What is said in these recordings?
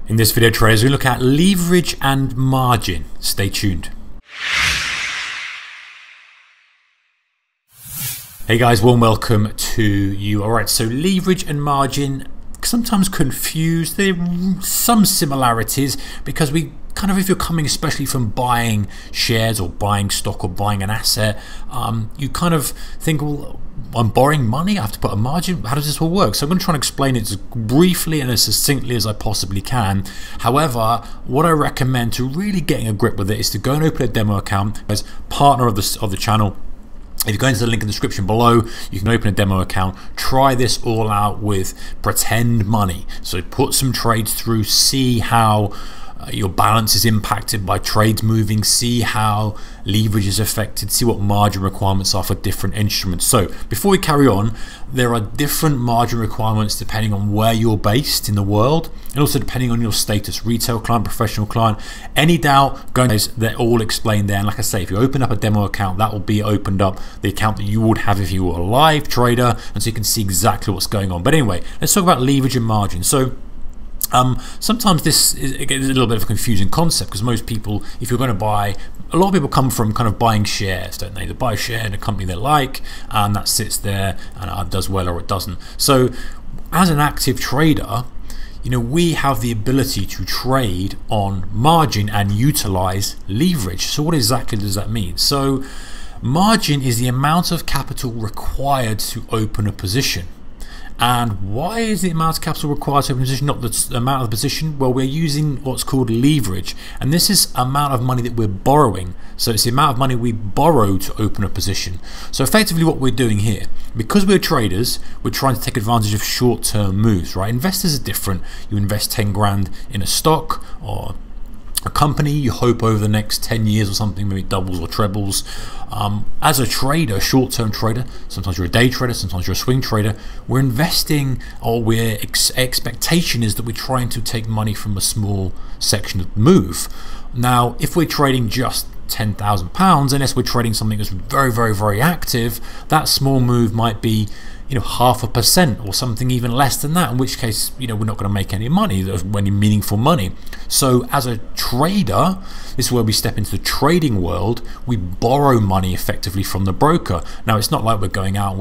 In this video, traders, we look at leverage and margin. Stay tuned. Hey guys, warm welcome to you. Alright, so leverage and margin, sometimes confused. There are some similarities because we kind of, if you're coming especially from buying shares or buying stock or buying an asset, you kind of think, well, I'm borrowing money, I have to put a margin, how does this all work? So I'm going to try and explain it as briefly and as succinctly as I possibly can. However, what I recommend to really getting a grip with it is to go and open a demo account as partner of the channel. If you go into the link in the description below, you can open a demo account, try this all out with pretend money. So put some trades through, see how your balance is impacted by trades moving, see how leverage is affected, see what margin requirements are for different instruments. So before we carry on, there are different margin requirements depending on where you're based in the world and also depending on your status, retail client, professional client. Any doubt, they're all explained there. And like I say, if you open up a demo account, that will be opened up the account that you would have if you were a live trader, and so you can see exactly what's going on. But anyway, let's talk about leverage and margin. So sometimes this is a little bit of a confusing concept because most people, if you're going to buy, a lot of people come from kind of buying shares, don't they? They buy a share in a company they like and that sits there and it does well or it doesn't. So as an active trader, you know, we have the ability to trade on margin and utilize leverage. So what exactly does that mean? So margin is the amount of capital required to open a position. And why is the amount of capital required to open a position not the amount of the position? Well, we're using what's called leverage, and this is amount of money that we're borrowing. So it's the amount of money we borrow to open a position. So effectively what we're doing here, because we're traders, we're trying to take advantage of short-term moves, right? Investors are different. You invest 10 grand in a stock or a company, you hope over the next 10 years or something, maybe doubles or trebles. As a trader, short-term trader, sometimes you're a day trader, sometimes you're a swing trader, we're investing, or we're expectation is that we're trying to take money from a small section of move. Now, if we're trading just £10,000, unless we're trading something that's very, very, very active, that small move might be, you know, 0.5% or something even less than that, in which case, you know, we're not going to make any money, any meaningful money. So as a trader, this is where we step into the trading world. We borrow money effectively from the broker. Now it's not like we're going out,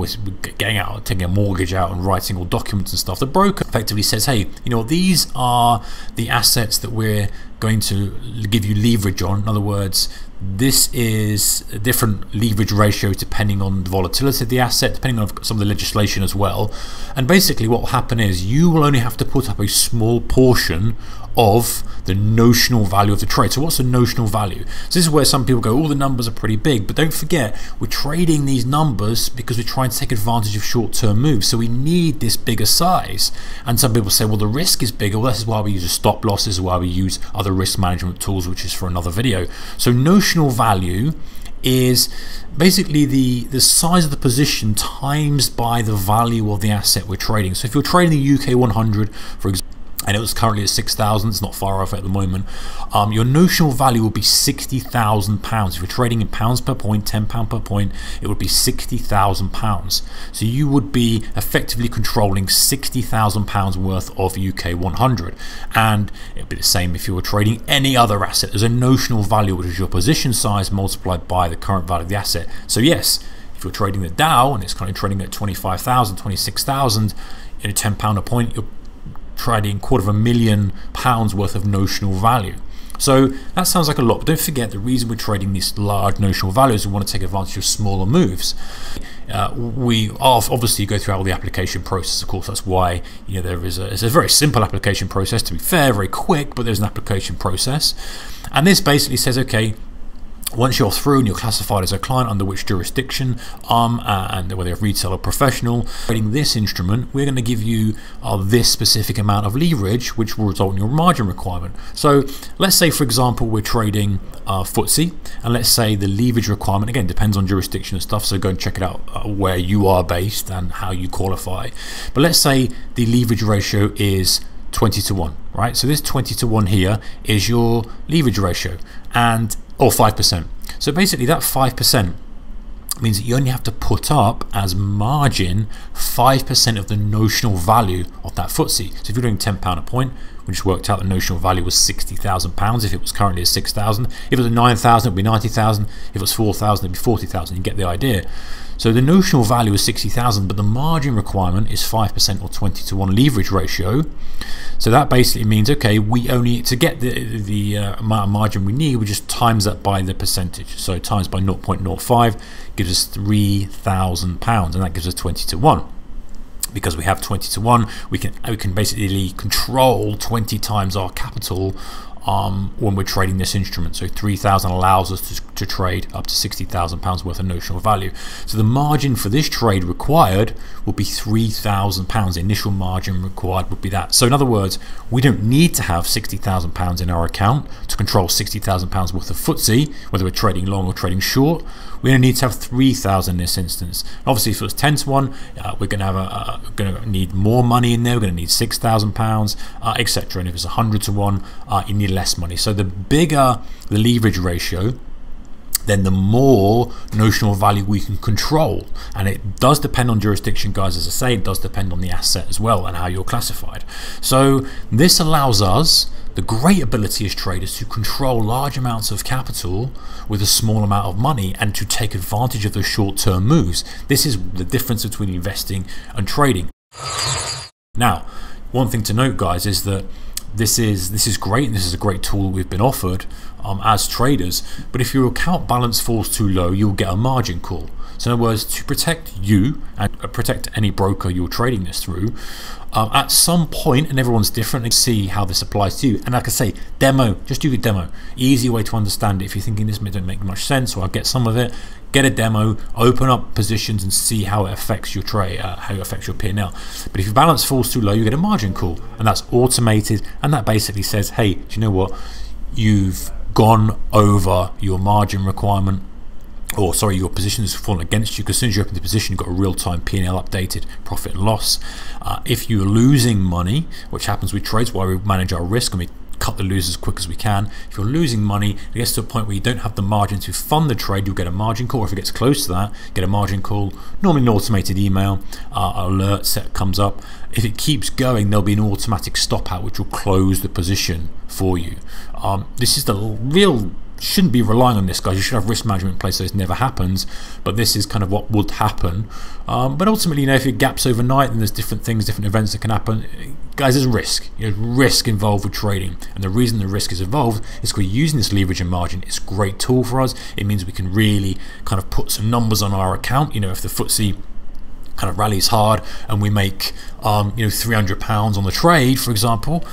taking a mortgage out and writing all documents and stuff. The broker effectively says, hey, you know, these are the assets that we're going to give you leverage on. In other words, this is a different leverage ratio depending on the volatility of the asset, depending on some of the legislation as well. And basically what will happen is you will only have to put up a small portion of the notional value of the trade. So what's the notional value? So this is where some people go, oh, the numbers are pretty big, but don't forget, we're trading these numbers because we're trying to take advantage of short-term moves. So we need this bigger size. And some people say, well, the risk is bigger. Well, this is why we use a stop loss. This is why we use other risk management tools, which is for another video. So notional value is basically the size of the position times by the value of the asset we're trading. So if you're trading the UK 100, for example, and it was currently at 6,000, it's not far off at the moment, your notional value will be £60,000. If you're trading in pounds per point, £10 per point, it would be £60,000. So you would be effectively controlling £60,000 worth of UK 100. And it would be the same if you were trading any other asset. There's a notional value, which is your position size multiplied by the current value of the asset. So yes, if you're trading the Dow and it's currently trading at 25,000, 26,000, in a £10 a point, you're trading £250,000 worth of notional value. So that sounds like a lot, but don't forget the reason we're trading these large notional values is we want to take advantage of smaller moves. We obviously go through all the application process. Of course, that's why, you know, it's a very simple application process, to be fair, very quick, but there's an application process. And this basically says, okay, once you're through and you're classified as a client under which jurisdiction, and whether you're retail or professional, trading this instrument, we're going to give you this specific amount of leverage, which will result in your margin requirement. So let's say, for example, we're trading FTSE, and let's say the leverage requirement, again, depends on jurisdiction and stuff, so go and check it out where you are based and how you qualify. But let's say the leverage ratio is 20-1, right? So this 20-1 here is your leverage ratio, or 5%. So basically that 5% means that you only have to put up as margin 5% of the notional value of that FTSE. So if you're doing £10 a point, We just worked out the notional value was £60,000 if it was currently at 6,000. If it was 9,000, it would be 90,000. If it was 4,000, it would be 40,000. You get the idea. So the notional value is 60,000, but the margin requirement is 5% or 20 to 1 leverage ratio. So that basically means, okay, we only, to get the amount of margin we need, we just times that by the percentage. So times by 0.05 gives us £3,000, and that gives us 20 to 1. Because we have 20 to 1, we can basically control 20 times our capital when we're trading this instrument. So 3,000 allows us to trade up to £60,000 worth of notional value. So the margin for this trade required will be £3,000. The initial margin required would be that. So in other words, we don't need to have £60,000 in our account to control £60,000 worth of FTSE, whether we're trading long or trading short. We only need to have 3,000 in this instance. Obviously, if it was 10 to 1, we're going to need more money in there. We're going to need £6,000, etc. And if it's 100 to 1, you need less money. So the bigger the leverage ratio, then the more notional value we can control. And it does depend on jurisdiction, guys. As I say, it does depend on the asset as well and how you're classified. So this allows us the great ability as traders to control large amounts of capital with a small amount of money and to take advantage of those short-term moves. This is the difference between investing and trading. Now, one thing to note, guys, is that this is great, and this is a great tool we've been offered as traders. But if your account balance falls too low, you'll get a margin call. So in other words, to protect you and protect any broker you're trading this through, at some point, and everyone's different, and see how this applies to you. And like I say, demo, just do the demo. Easy way to understand it. If you're thinking this don't make much sense, or I'll get some of it, get a demo, open up positions and see how it affects your trade, how it affects your P&L. But if your balance falls too low, you get a margin call, and that's automated, and that basically says, hey, do you know what? You've gone over your margin requirement, or sorry, your position has fallen against you, because as soon as you open the position, you've got a real-time P&L updated profit and loss. If you're losing money, which happens with trades, why we manage our risk and we cut the losers as quick as we can. If you're losing money, it gets to a point where you don't have the margin to fund the trade, you'll get a margin call. Or if it gets close to that, get a margin call. Normally an automated email, alert set comes up. If it keeps going, there'll be an automatic stop out which will close the position for you. This is the real, shouldn't be relying on this, guys. You should have risk management in place so this never happens, but this is kind of what would happen. But ultimately, you know, if it gaps overnight, then there's different things, different events that can happen. Guys, there's risk. There's risk involved with trading, and the reason the risk is involved is because we're using this leverage and margin. It's a great tool for us. It means we can really kind of put some numbers on our account. You know, if the FTSE kind of rallies hard and we make you know, £300 on the trade, for example,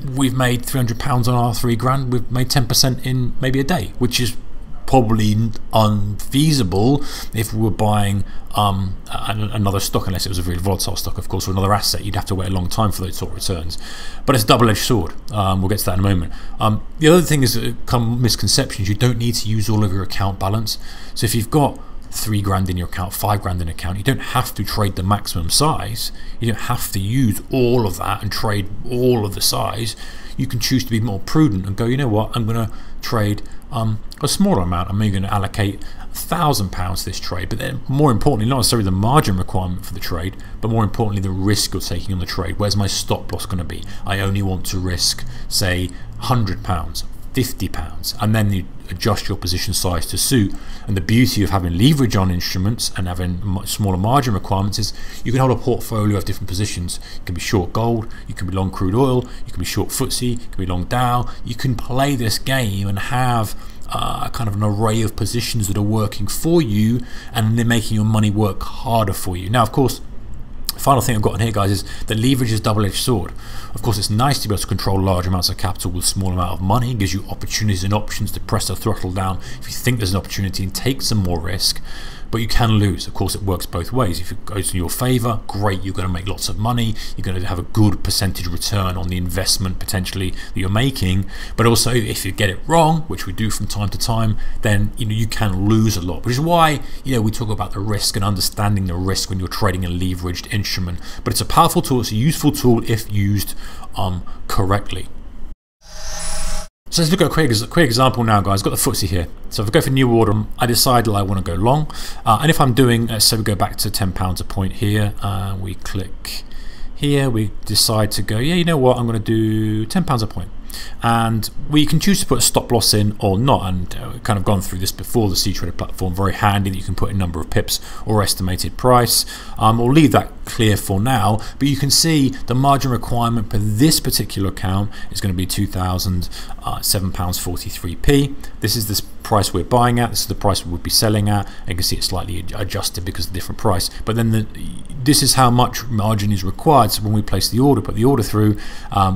we've made £300 on our £3,000. We've made 10% in maybe a day, which is probably unfeasible if we were buying another stock, unless it was a very volatile stock, of course, or another asset. You'd have to wait a long time for those sort of returns. But it's a double-edged sword. We'll get to that in a moment. The other thing is misconceptions. You don't need to use all of your account balance. So if you've got £3,000 in your account, £5,000 in your account, you don't have to trade the maximum size. You don't have to use all of that and trade all of the size. You can choose to be more prudent and go, you know what, I'm going to trade a smaller amount. I'm maybe going to allocate £1,000 to this trade, but then more importantly, not necessarily the margin requirement for the trade, but more importantly the risk you're taking on the trade. Where's my stop loss going to be? I only want to risk, say, £100, £50, and then you adjust your position size to suit. And the beauty of having leverage on instruments and having much smaller margin requirements is you can hold a portfolio of different positions. You can be short gold, you can be long crude oil, you can be short FTSE, you can be long Dow. You can play this game and have kind of an array of positions that are working for you, and they're making your money work harder for you. Now, of course, final thing I've got on here, guys, is that leverage is a double-edged sword. Of course, it's nice to be able to control large amounts of capital with a small amount of money. It gives you opportunities and options to press the throttle down if you think there's an opportunity and take some more risk. But you can lose. Of course, it works both ways. If it goes in your favor, great, you're going to make lots of money. You're going to have a good percentage return on the investment potentially that you're making. But also, if you get it wrong, which we do from time to time, then you can lose a lot. Which is why we talk about the risk and understanding the risk when you're trading a leveraged instrument. But it's a powerful tool. It's a useful tool if used correctly. So let's look at a quick example now, guys. I've got the FTSE here. So if I go for new order, I decide that I want to go long. And if I'm doing, let's say we go back to £10 a point here. We click here we decide to go, yeah, you know what, I'm going to do £10 a point. And we can choose to put a stop loss in or not, and kind of gone through this before. The CTrader platform, very handy that you can put in number of pips or estimated price. We'll leave that clear for now, but you can see the margin requirement for this particular account is going to be £2,007.43p. This is the price we're buying at, this is the price we would be selling at. You can see it's slightly adjusted because of the different price, but then this is how much margin is required. So when we place the order, put the order through,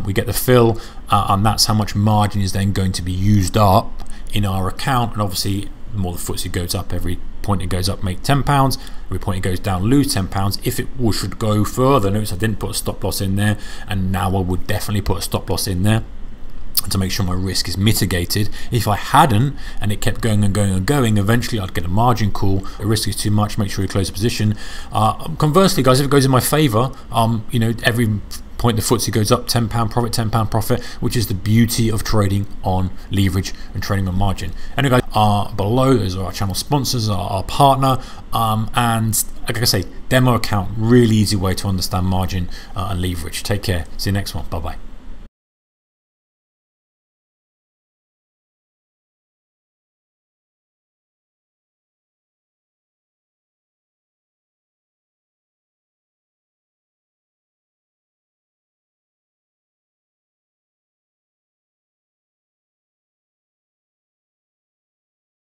we get the fill, and that's how much margin is then going to be used up in our account. And obviously the more the FTSE goes up, every point it goes up make £10, every point it goes down lose £10. If it should go further, notice I didn't put a stop loss in there, and now I would definitely put a stop loss in there to make sure my risk is mitigated. If I hadn't and it kept going and going and going, eventually I'd get a margin call. The risk is too much, make sure you close the position. Conversely, guys, if it goes in my favor, you know, every point the FTSE goes up, £10 profit, £10 profit, which is the beauty of trading on leverage and trading on margin. Anyway, guys, below is our channel sponsors, our partner, and like I say, demo account, really easy way to understand margin and leverage. Take care, see you next one, bye bye.